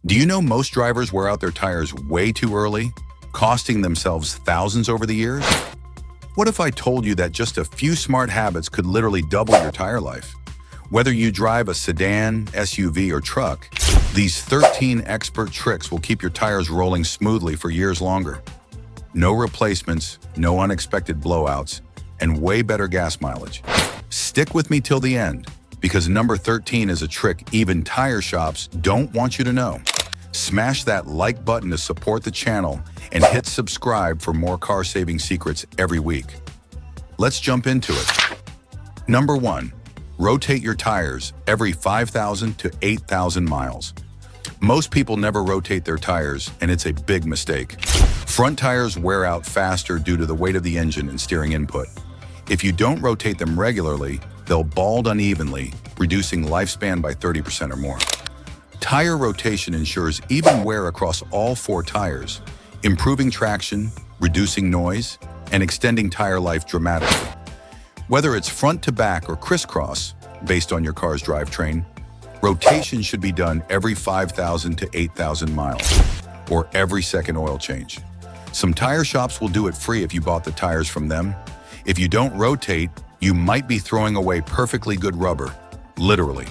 Do you know most drivers wear out their tires way too early, costing themselves thousands over the years? What if I told you that just a few smart habits could literally double your tire life? Whether you drive a sedan, SUV, or truck, these 13 expert tricks will keep your tires rolling smoothly for years longer. No replacements, no unexpected blowouts, and way better gas mileage. Stick with me till the end, because number 13 is a trick even tire shops don't want you to know. Smash that like button to support the channel and hit subscribe for more car-saving secrets every week. Let's jump into it. Number 1. Rotate your tires every 5,000 to 8,000 miles. Most people never rotate their tires, and it's a big mistake. Front tires wear out faster due to the weight of the engine and steering input. If you don't rotate them regularly, they'll bald unevenly, reducing lifespan by 30% or more. Tire rotation ensures even wear across all 4 tires, improving traction, reducing noise, and extending tire life dramatically. Whether it's front to back or crisscross, based on your car's drivetrain, rotation should be done every 5,000 to 8,000 miles, or every second oil change. Some tire shops will do it free if you bought the tires from them. If you don't rotate, you might be throwing away perfectly good rubber, literally.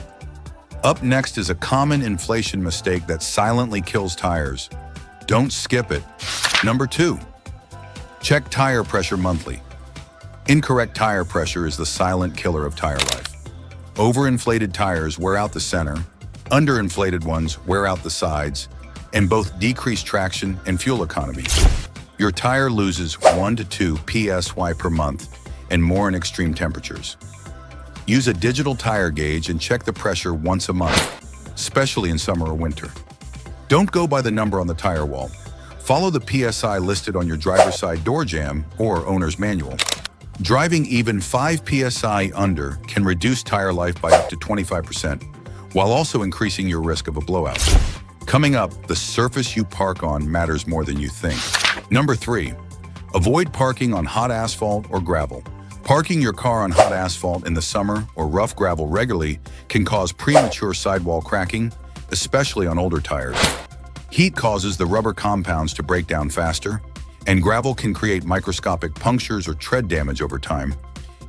Up next is a common inflation mistake that silently kills tires. Don't skip it. Number 2. Check tire pressure monthly. Incorrect tire pressure is the silent killer of tire life. Overinflated tires wear out the center, underinflated ones wear out the sides, and both decrease traction and fuel economy. Your tire loses 1 to 2 PSI per month and more in extreme temperatures. Use a digital tire gauge and check the pressure once a month, especially in summer or winter. Don't go by the number on the tire wall. Follow the PSI listed on your driver's side door jamb or owner's manual. Driving even 5 PSI under can reduce tire life by up to 25%, while also increasing your risk of a blowout. Coming up, the surface you park on matters more than you think. Number 3. Avoid parking on hot asphalt or gravel. Parking your car on hot asphalt in the summer or rough gravel regularly can cause premature sidewall cracking, especially on older tires. Heat causes the rubber compounds to break down faster, and gravel can create microscopic punctures or tread damage over time.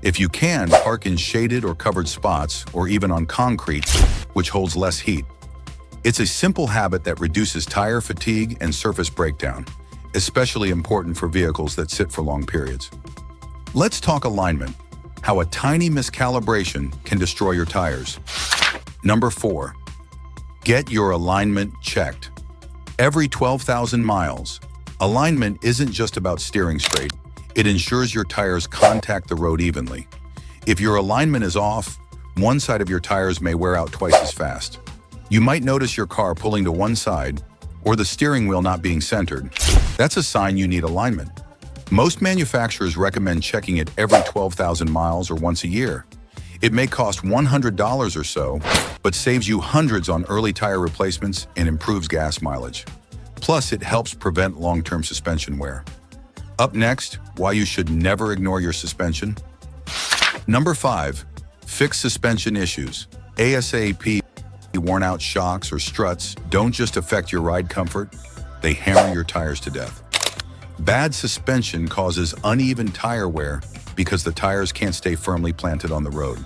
If you can, park in shaded or covered spots or even on concrete, which holds less heat. It's a simple habit that reduces tire fatigue and surface breakdown, especially important for vehicles that sit for long periods. Let's talk alignment, how a tiny miscalibration can destroy your tires. Number 4. Get your alignment checked. Every 12,000 miles, alignment isn't just about steering straight. It ensures your tires contact the road evenly. If your alignment is off, one side of your tires may wear out twice as fast. You might notice your car pulling to one side or the steering wheel not being centered. That's a sign you need alignment. Most manufacturers recommend checking it every 12,000 miles or once a year. It may cost $100 or so, but saves you hundreds on early tire replacements and improves gas mileage. Plus, it helps prevent long-term suspension wear. Up next, why you should never ignore your suspension. Number 5. Fix suspension issues. ASAP. Worn-out shocks or struts don't just affect your ride comfort, they hammer your tires to death. Bad suspension causes uneven tire wear because the tires can't stay firmly planted on the road.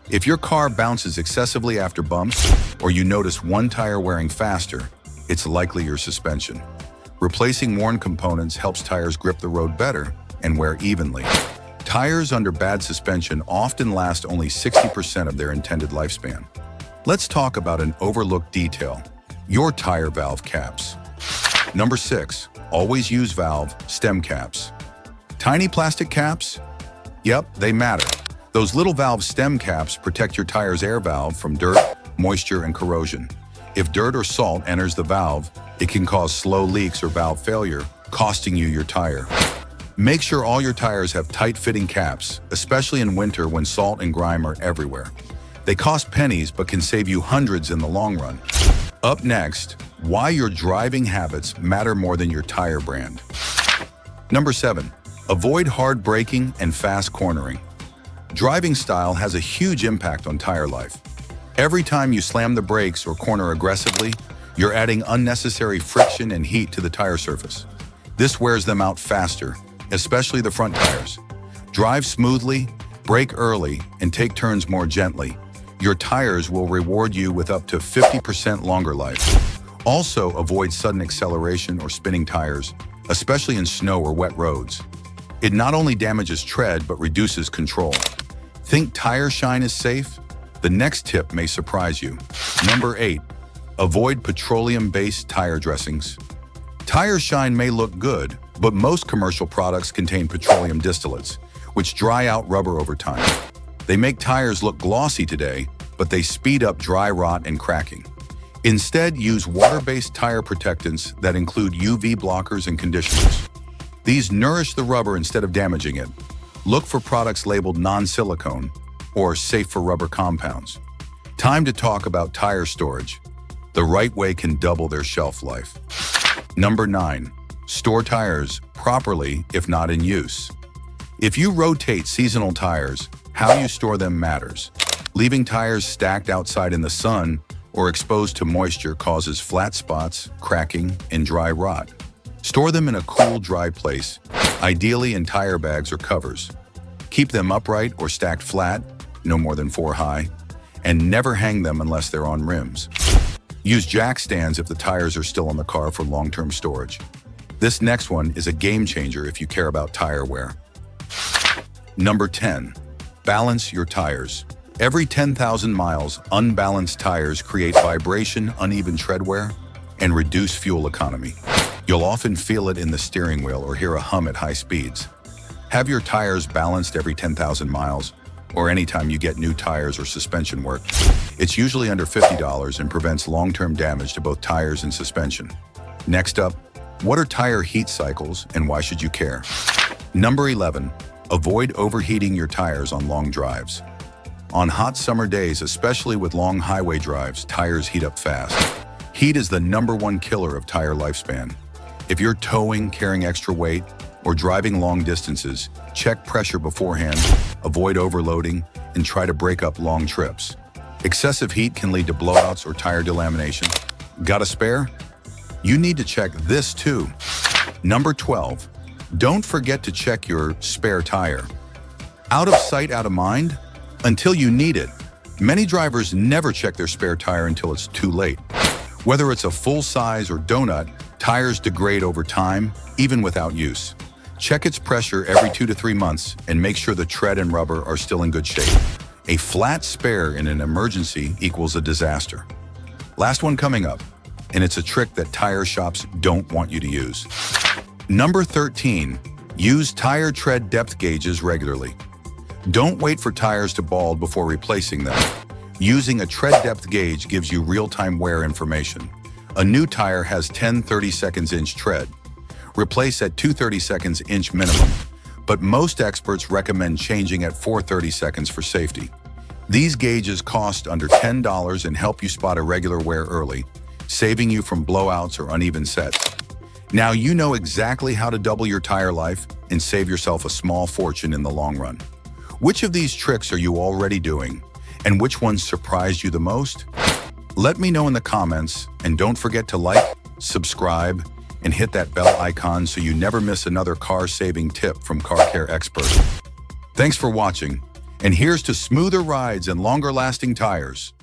If your car bounces excessively after bumps, or you notice one tire wearing faster, it's likely your suspension. Replacing worn components helps tires grip the road better and wear evenly. Tires under bad suspension often last only 60% of their intended lifespan. Let's talk about an overlooked detail: your tire valve caps. Number 6. Always use valve stem caps. Tiny plastic caps? Yep, they matter. Those little valve stem caps protect your tire's air valve from dirt, moisture, and corrosion. If dirt or salt enters the valve, it can cause slow leaks or valve failure, costing you your tire. Make sure all your tires have tight-fitting caps, especially in winter when salt and grime are everywhere. They cost pennies but can save you hundreds in the long run. Up next, why your driving habits matter more than your tire brand. Number 7. Avoid hard braking and fast cornering. Driving style has a huge impact on tire life. Every time you slam the brakes or corner aggressively, You're adding unnecessary friction and heat to the tire surface. This wears them out faster, especially the front tires. Drive smoothly, brake early, and take turns more gently. Your tires will reward you with up to 50% longer life. Also, avoid sudden acceleration or spinning tires, especially in snow or wet roads. It not only damages tread, but reduces control. Think tire shine is safe? The next tip may surprise you. Number 8. Avoid petroleum-based tire dressings. Tire shine may look good, but most commercial products contain petroleum distillates, which dry out rubber over time. They make tires look glossy today, but they speed up dry rot and cracking. Instead, use water-based tire protectants that include UV blockers and conditioners. These nourish the rubber instead of damaging it. Look for products labeled non-silicone or safe for rubber compounds. Time to talk about tire storage. The right way can double their shelf life. Number 9. Store tires properly if not in use. If you rotate seasonal tires, how you store them matters. Leaving tires stacked outside in the sun or exposed to moisture causes flat spots, cracking, and dry rot. Store them in a cool, dry place, ideally in tire bags or covers. Keep them upright or stacked flat, no more than 4 high, and never hang them unless they're on rims. Use jack stands if the tires are still on the car for long-term storage. This next one is a game changer if you care about tire wear. Number 10. Balance your tires. Every 10,000 miles, unbalanced tires create vibration, uneven tread wear, and reduce fuel economy. You'll often feel it in the steering wheel or hear a hum at high speeds. Have your tires balanced every 10,000 miles, or anytime you get new tires or suspension work. It's usually under $50 and prevents long-term damage to both tires and suspension. Next up, what are tire heat cycles and why should you care? Number 11. Avoid overheating your tires on long drives. On hot summer days, especially with long highway drives, tires heat up fast. Heat is the #1 killer of tire lifespan. If you're towing, carrying extra weight, or driving long distances, check pressure beforehand, avoid overloading, and try to break up long trips. Excessive heat can lead to blowouts or tire delamination. Got a spare? You need to check this too. Number 12. Don't forget to check your spare tire. Out of sight, out of mind? Until you need it. Many drivers never check their spare tire until it's too late. Whether it's a full size or donut, tires degrade over time, even without use. Check its pressure every 2 to 3 months and make sure the tread and rubber are still in good shape. A flat spare in an emergency equals a disaster. Last one coming up, and it's a trick that tire shops don't want you to use. Number 13. Use tire tread depth gauges regularly. Don't wait for tires to bald before replacing them. Using a tread depth gauge gives you real-time wear information. A new tire has 10 32 inch tread. Replace at 2 32 inch minimum, but most experts recommend changing at 4 32 for safety. These gauges cost under $10 and help you spot irregular wear early, saving you from blowouts or uneven sets. Now you know exactly how to double your tire life and save yourself a small fortune in the long run. Which of these tricks are you already doing, and which ones surprised you the most? Let me know in the comments, and don't forget to like, subscribe, and hit that bell icon so you never miss another car-saving tip from Car Care Xpert. Thanks for watching, and here's to smoother rides and longer-lasting tires.